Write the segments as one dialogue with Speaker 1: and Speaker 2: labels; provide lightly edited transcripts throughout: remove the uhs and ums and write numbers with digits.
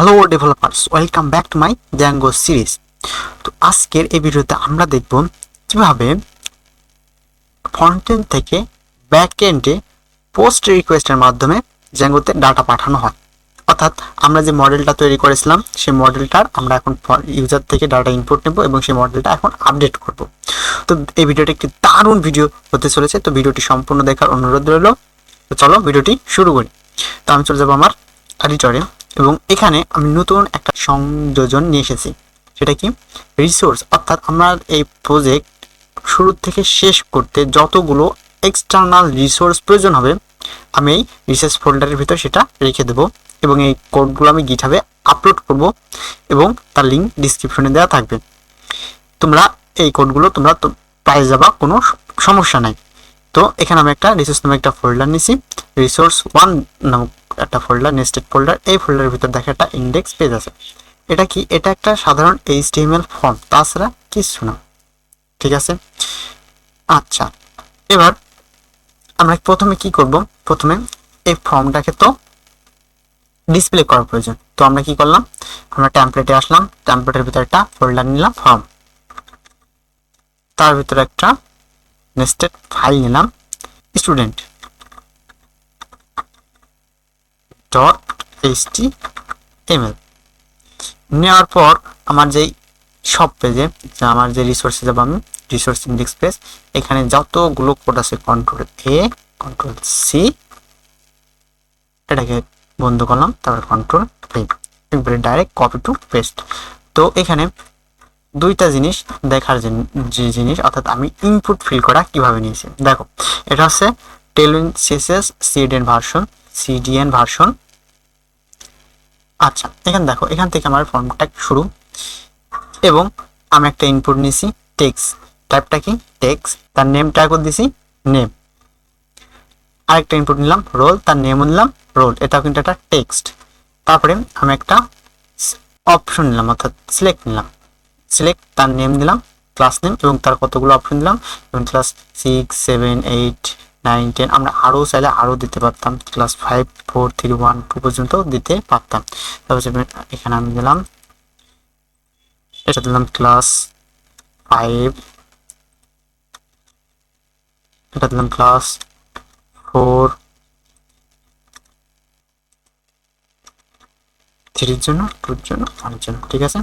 Speaker 1: Hello developers, welcome back to my Zango series. তো আজকের এই ভিডিওতে আমরা দেখব কিভাবে ফ্রন্ট এন্ড থেকে ব্যাক এন্ডে পোস্ট রিকোয়েস্টের মাধ্যমে জ্যাঙ্গোতে ডাটা পাঠানো হয়। অর্থাৎ আমরা যে মডেলটা তৈরি করেছিলাম সেই মডেলটার আমরা এখন ইউজার থেকে ডাটা ইনপুট নেব এবং সেই মডেলটা এখন আপডেট করব। তো এই ভিডিওটি একটি দারুণ ভিডিও হতে চলেছে, তো ভিডিওটি সম্পূর্ণ দেখার অনুরোধ রইল। তো চলো ভিডিওটি শুরু করি। তো আমি চলে যাবো আমার এডিটরে এবং এখানে আমি নতুন একটা সংযোজন নিয়ে এসেছি। সেটা কি? রিসোর্স। অর্থাৎ আমার এই প্রজেক্ট শুরু থেকে শেষ করতে যতগুলো এক্সটার্নাল রিসোর্স প্রয়োজন হবে আমি এই রিসোর্স ফোল্ডারের ভিতর সেটা রেখে দেবো এবং এই কোডগুলো আমি গিটহাবে আপলোড করব এবং তার লিঙ্ক ডিসক্রিপশনে দেওয়া থাকবে। তোমরা এই কোডগুলো তোমরা পেয়ে যাবা, কোনো সমস্যা নাই। তো এখানে আমি একটা রিসোর্স নামে একটা ফোল্ডার নিছি, রিসোর্স 1 নামক একটা ফোল্ডার, নেস্টেড ফোল্ডার। এই ফোল্ডারের ভিতর দেখে একটা ইন্ডেক্স পেজ আছে। এটা কি? এটা একটা সাধারণ HTML ফর্ম, তাছাড়া কিছু না। ঠিক আছে, আচ্ছা। এবার আমরা প্রথমে কি করব? প্রথমে এই ফর্মটাকে তো ডিসপ্লে করার প্রয়োজন। তো আমরা কি করলাম? আমরা টেমপ্লেটে আসলাম, টেমপ্লেটের ভিতরে একটা ফোল্ডার নিলাম ফর্ম, তার ভিতরে একটা নেস্টেড ফাইল নিলাম স্টুডেন্ট .html। নেওয়ার পর আমার যেই সব পেজে আমার যে রিসোর্সে যাব আমি, রিসোর্স ইন্ডেক্স পেজ, এখানে যতগুলো কোড আছে Ctrl+A Ctrl+C, এটাকে বন্ধ করলাম, তারপর Ctrl+V, একবারে ডাইরেক্ট কপি টু পেস্ট। তো এখানে দুইটা জিনিস দেখার যে জিনিস, অর্থাৎ আমি ইনপুট ফিল করা কিভাবে নিয়েছি দেখো। এটা হচ্ছে টেলউইন CSS CDN ভার্সন। আচ্ছা, এখানে দেখো, এখান থেকে আমার ফর্মটা শুরু এবং আমি একটা ইনপুট নিয়েছি টেক্সট, টাইপটা কি? টেক্সট, তার নেম ট্যাগও দিছি নেম। আরেকটা ইনপুট নিলাম রোল, তার নেমও নিলাম রোল, এটাও কিন্তু একটা টেক্সট। তারপরে আমি একটা অপশন নিলাম, অর্থাৎ সিলেক্ট নিলাম, সিলেক্ট, তার নেম দিলাম ক্লাস নেম এবং তার কতগুলো অপশন দিলাম, এবং ক্লাস 6 7 8 9 10, আমরা আরও চাইলে আরও দিতে পারতাম, ক্লাস 5 4 3 1 2 পর্যন্ত দিতে পারতাম। তারপর এখানে আমি দিলাম, এটা দিলাম ক্লাস 5, এটা দিলাম ক্লাস 4, 3 জন্য, 2 জন্য, 1 জন্য। ঠিক আছে,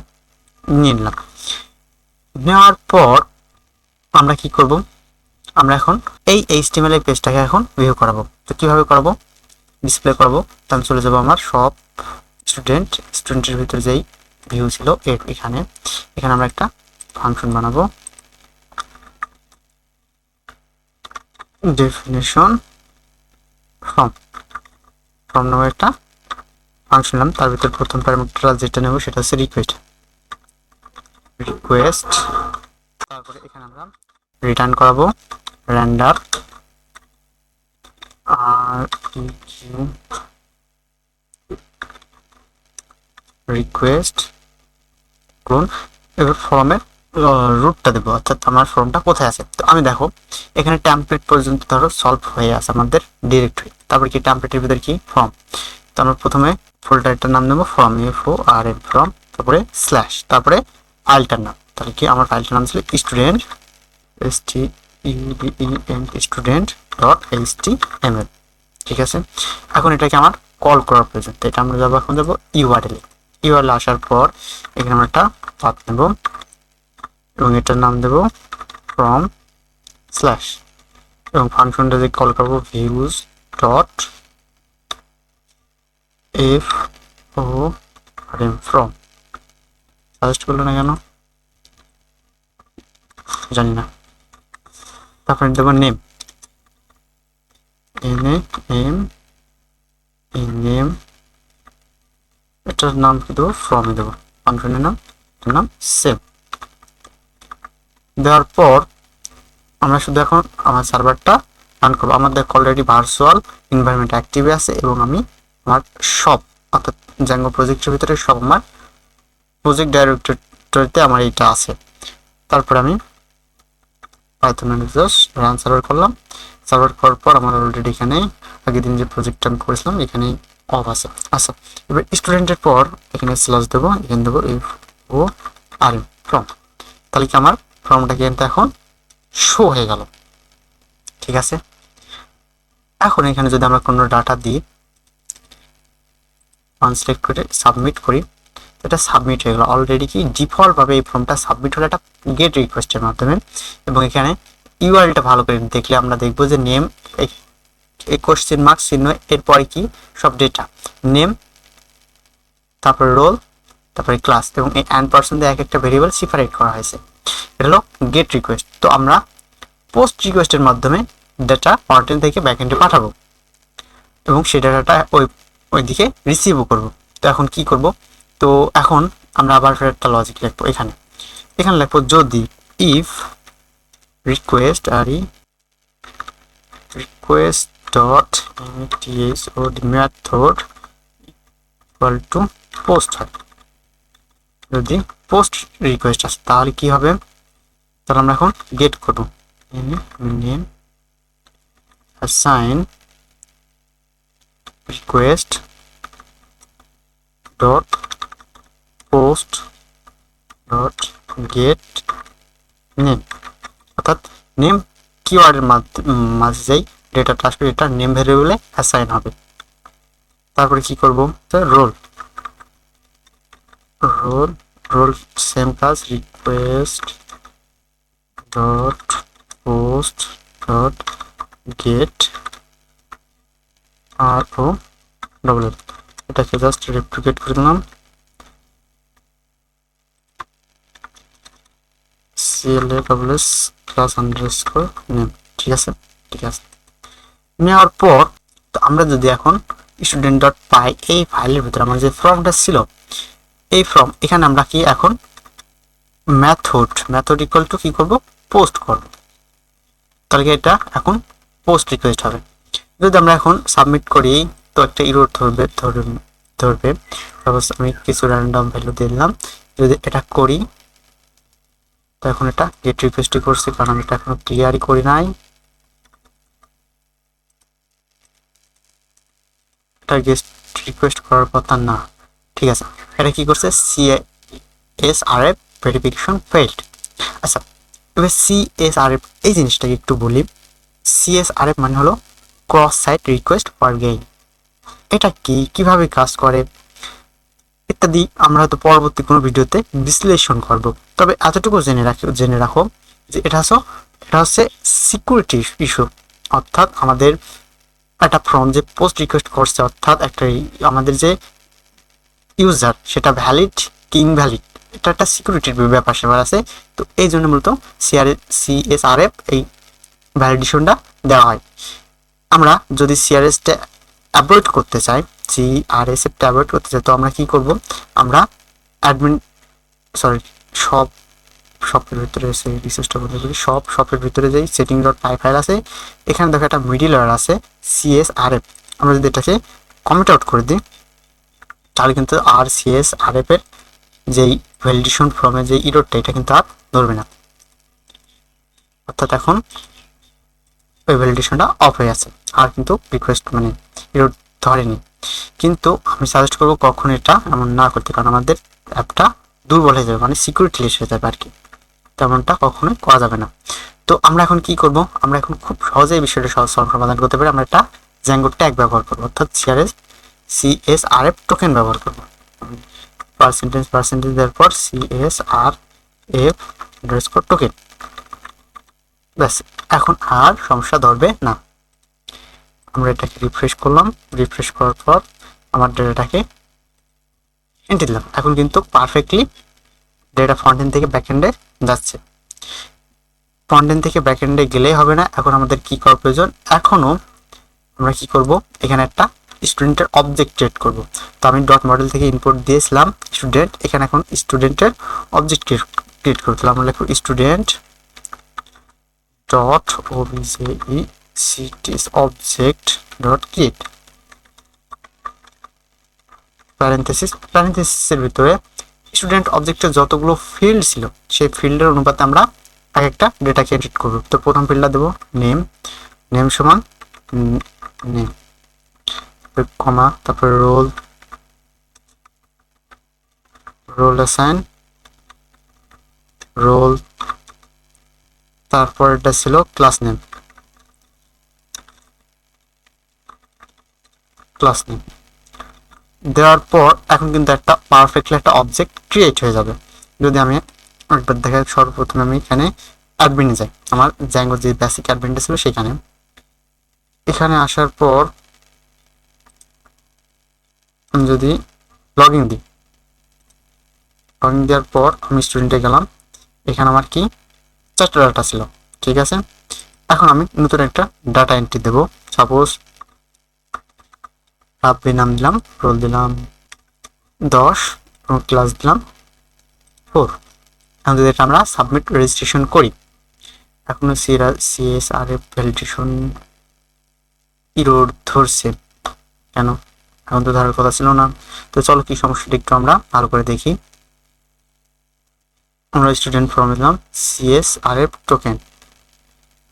Speaker 1: নিয়ে নিলাম। নেওয়ার পর আমরা কি করব? আমরা এখন এই HTML এর পেজটাকে এখন ভিউ করাবো। তো কিভাবে করাবো? ডিসপ্লে করাবো। তো আমি চলে যাবো আমার সব স্টুডেন্টের ভিতরে যেই ভিউ ছিল এখানে আমরা একটা ফাংশন বানাবো, ডেফিনেশন ফর্ম নামে একটা ফাংশন নিলাম। তার ভিতরে প্রথম প্যারামিটার যেটা নেব সেটা হচ্ছে রিকোয়েস্ট। তারপরে এখানে আমরা রিটার্ন করাবো রেন্ডার রিকোয়েস্ট ক্লোন। এবার ফর্মের রুটটা দেবো, অর্থাৎ আমার ফর্মটা কোথায় আছে। তো আমি দেখো এখানে টেমপ্লেট পর্যন্ত ধরো সলভ হয়ে আছে আমাদের ডিরেক্টরি। তারপরে কি টেমপ্লেটের ভিতরে কি ফর্ম। তো আমরা প্রথমে ফোল্ডারটার নাম দেবো ফর্ম, FORM ফর্ম, তারপরে স্ল্যাশ, তারপরে ফাইলটার নাম। তাহলে কি আমার ফাইলটার নাম ছিল স্টুডেন্ট student.html। ঠিক আছে, এখন এটাকে আমার কল করার প্রয়োজন। তো এটা আমরা যাবো, এখন যাবো ইউআরএল আসার পর এখানে আমরা একটা পাথ নেব এবং এটার নাম দেব ফ্রম স্ল্যাশ, এবং ফাংশনটা যে কল করবো views dot FORM from. Suggest করলো না কেন জানি না। তারপরে দেবো নেম, নেম, এটার নাম কি দেবো? ফর্মে দেবো, ফাংশনের নাম সেভ। দেওয়ার পর আমরা শুধু এখন আমার সার্ভারটা রান করবো। আমাদের অলরেডি ভার্চুয়াল এনভায়রনমেন্ট অ্যাক্টিভে আছে এবং আমি আমার সব, অর্থাৎ জ্যাঙ্গো প্রজেক্টের ভিতরে সব আমার প্রজেক্ট ডাইরেক্টরিতে আমার এইটা আছে। তারপর আমি পাইথন জাস্ট রান সার্ভার করলাম। সার্ভার করার পর আমার অলরেডি এখানে আগের দিন যে প্রজেক্টটা আমি করেছিলাম এখানে অফ আছে। আচ্ছা, এবার স্টুডেন্টের পর এখানে স্ল্যাশ দেবো, এখানে দেবো F O R M from. তাহলে কি আমার ফর্মটা কিন্তু এখন শো হয়ে গেল। ঠিক আছে, এখন এখানে যদি আমরা কোনো ডাটা দিই, সিলেক্ট করে সাবমিট করি, এটা সাবমিট হয়ে গেল অলরেডি। কি ডিফল্টভাবে এই ফর্মটা সাবমিট হলো একটা গেট রিকোয়েস্টের মাধ্যমে। এবং এখানে ইউআরএলটা ভালো করে দেখলে আমরা দেখবো যে নেম, এই কোশ্চেন মার্ক চিহ্ন, এরপরে কি সব ডেটা, নেম, তারপরে রোল, তারপরে ক্লাস, এবং এই অ্যান্ড পার্সন দিয়ে এক একটা ভেরিয়েবল সেপারেট করা হয়েছে। এটা হলো গেট রিকোয়েস্ট। তো আমরা পোস্ট রিকোয়েস্টের মাধ্যমে ডেটা ফ্রন্টএন্ড থেকে ব্যাকএন্ডে পাঠাবো এবং সেই ডাটাটা ওইদিকে রিসিভও করব। তো এখন কি করব, তো এখন আমরা আবার ফের একটা লজিক লিখবো। এখানে লিখবো যদি if request request dot method equal to post হয়, যদি পোস্ট রিকোয়েস্ট আসে তাহলে কি হবে, তাহলে আমরা এখন গেট করব name assign request dot post dot get name, অর্থাৎ নেম কিওয়ার্ডের মাঝে যেই ডেটাটা আসবে এটা নেম ভেরিয়েবলে অ্যাসাইন হবে। তারপরে কি করব, রোল রোল রোল সেম কাজ, request dot post dot get R O double L, এটাকে জাস্ট রেপ্লিকেট করে দিলাম, CLA double S class underscore name. ঠিক আছে, ঠিক আছে, নেওয়ার পর তো আমরা যদি এখন স্টুডেন্ট ডট পাই এই ফাইলের ভিতরে আমার যে ফর্মটা ছিল, এই ফর্ম এখানে আমরা কি এখন মেথড ইকুয়াল টু কি করব, পোস্ট করব। তাহলে এটা এখন পোস্ট রিকোয়েস্ট হবে। যদি আমরা এখন সাবমিট করি তো একটা ইরর ধরবে। সাপোজ আমি কিছু র্যান্ডম ভ্যালু দিলাম, যদি এটা করি তো এখন এটা গেট রিকোয়েস্টই করছি, কারণ আমি এটা এখনো ক্লিয়ারই করি নাই। এটা গেট রিকোয়েস্ট করার কথা না। ঠিক আছে, এটা কি করছে, CSRF ভেরিফিকেশন ফেইল্ড। আচ্ছা, এবার CSRF এই জিনিসটাকে একটু বলি। CSRF মানে হলো cross site request forgery. এটা কি, কিভাবে কাজ করে ইত্যাদি আমরা হয়তো পরবর্তী কোনো ভিডিওতে বিশ্লেষণ করব। তবে এতটুকু জেনে রাখো যে এটা হচ্ছে সিকিউরিটি ইস্যু। অর্থাৎ আমাদের একটা ফর্ম যে পোস্ট রিকোয়েস্ট করছে, অর্থাৎ একটা আমাদের যে ইউজার সেটা ভ্যালিড কি ইনভ্যালিড, এটা একটা সিকিউরিটির ব্যাপার স্যাপার আছে। তো এই জন্য মূলত CSRF এই ভ্যালিডেশনটা দেওয়া হয়। আমরা যদি সিআরএসটা অ্যাভয়েড করতে চাই, সিআরএসএফটা অ্যাভয়েড করতে চাই, তো আমরা কি করব, আমরা শপের ভিতরে সেই রিসোর্সটা বলতে পারি, শপের ভিতরে যেই সেটিং ডট পাই ফাইল আছে, এখানে দেখো একটা মিডিল লেয়ার আছে CSRF। আমরা যদি এটাকে কমেন্ট আউট করে দিই তাহলে কিন্তু আর CSRF এর যেই ভ্যালিডেশন ফর্মের যে ইরোরটা এটা কিন্তু আর ধরবে না, অর্থাৎ এখন ওই ভ্যালিডেশনটা অফ হয়ে আছে, আর কিন্তু রিকোয়েস্ট মানে ইরোর ধরেনি। কিন্তু আমি সাজেস্ট করবো কখন এটা এমন না করতে, কারণ আমাদের অ্যাপটা দুর্বল হয়ে যাবে, মানে সিকিউরিটি লেস হয়ে যাবে আর কি, তেমনটা কখনোই করা যাবে না। তো আমরা এখন কি করব, আমরা এখন খুব সহজেই বিষয়টা সমাধান করতে পারি। আমরা একটা জ্যাঙ্গো ট্যাগ ব্যবহার করবো, অর্থাৎ CSRF টোকেন ব্যবহার করবো। পার্সেন্টেজ দেওয়ার পর CSRF আন্ডারস্কোর টোকেন, ব্যাস, এখন আর সমস্যা ধরবে না। আমরা এটাকে রিফ্রেশ করলাম, রিফ্রেশ করার পর আমার ডেটাটাকে এন্ট্রি দিলাম। এখন কিন্তু পারফেক্টলি ডেটা ফ্রন্টএন্ড থেকে ব্যাকএন্ডে যাচ্ছে। ফ্রন্টএন্ড থেকে ব্যাকএন্ডে গেলেই হবে না, এখন আমাদের কি করা প্রয়োজন, এখনও আমরা কি করব, এখানে একটা স্টুডেন্টের অবজেক্ট ক্রিয়েট করব। তো আমি ডট মডেল থেকে ইনপুট দিয়েছিলাম স্টুডেন্ট, এখানে এখন স্টুডেন্টের অবজেক্ট ক্রিয়েট করতে হবে। আমরা লিখব student dot object object dot create প্যারেন্থেসিসের ভিতরে স্টুডেন্ট অবজেক্টের যতগুলো ফিল্ড ছিল সেই ফিল্ডের অনুপাতে আমরা এক একটা ডেটাকে এডিট করব। তো প্রথম ফিল্ডটা দেবো নেম সমান নেম, তারপরে কমা, তারপরে রোল অ্যাসাইন, রোল, তারপর এটা ছিল ক্লাস নেম, দেওয়ার পর এখন কিন্তু একটা পারফেক্টলি একটা অবজেক্ট ক্রিয়েট হয়ে যাবে। যদি আমি একবার দেখাই, সর্বপ্রথমে আমি এখানে অ্যাডমিনে যাই, আমার জ্যাঙ্গো যে বেসিক অ্যাডমিনটা ছিল সেখানে। এখানে আসার পর আমি যদি লগ ইন দিই, লগ ইন দেওয়ার পর আমি স্টুডেন্টে গেলাম, এখানে আমার কি 4টা ডাটা ছিল, ঠিক আছে। এখন আমি নতুন একটা ডাটা এন্ট্রি দেবো, সাপোজ রাব্বি নাম দিলাম, রোল দিলাম 10 এবং ক্লাস দিলাম 4। এখন যদি এটা আমরা সাবমিট রেজিস্ট্রেশন করি, এখনো CSRF ভ্যালিডেশন ইরোর ধরছে কেন? এখন তো ধরার কথা ছিল না। তো চলো কি সমস্যাটা একটু আমরা ভালো করে দেখি। আমরা স্টুডেন্ট ফর্মে দিলাম CSRF টোকেন,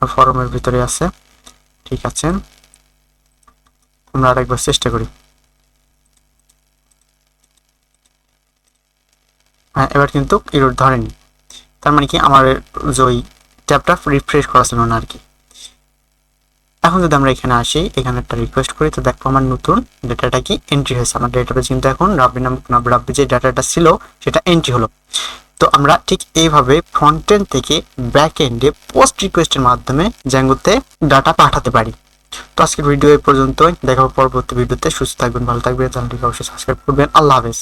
Speaker 1: ফর্মের ভিতরে আছে, ঠিক আছে। আমরা আরেকবার চেষ্টা করি। হ্যাঁ, এবার কিন্তু ইরোর ধরেনি, তার মানে কি আমার যে ওই ট্যাবটা রিফ্রেশ করা ছিল না আর কি। এখন যদি আমরা এখানে আসি, এখানে একটা রিকোয়েস্ট করি, তো দেখো আমার নতুন ডেটাটা কি এন্ট্রি হয়েছে। আমার ডেটাবেস কিন্তু এখন রাব্বি যে ডাটাটা ছিল সেটা এন্ট্রি হলো। তো আমরা ঠিক এইভাবে ফ্রন্ট এন্ড থেকে ব্যাক এন্ডে পোস্ট রিকোয়েস্টের মাধ্যমে জ্যাঙ্গোতে ডাটা পাঠাতে পারি। তো আজকের ভিডিও এই পর্যন্তই, দেখা হবে পরবর্তী ভিডিওতে। সুস্থ থাকবেন, ভালো থাকবেন, চ্যানেলটিকে অবশ্যই সাবস্ক্রাইব করবেন। আল্লাহ হাফেজ।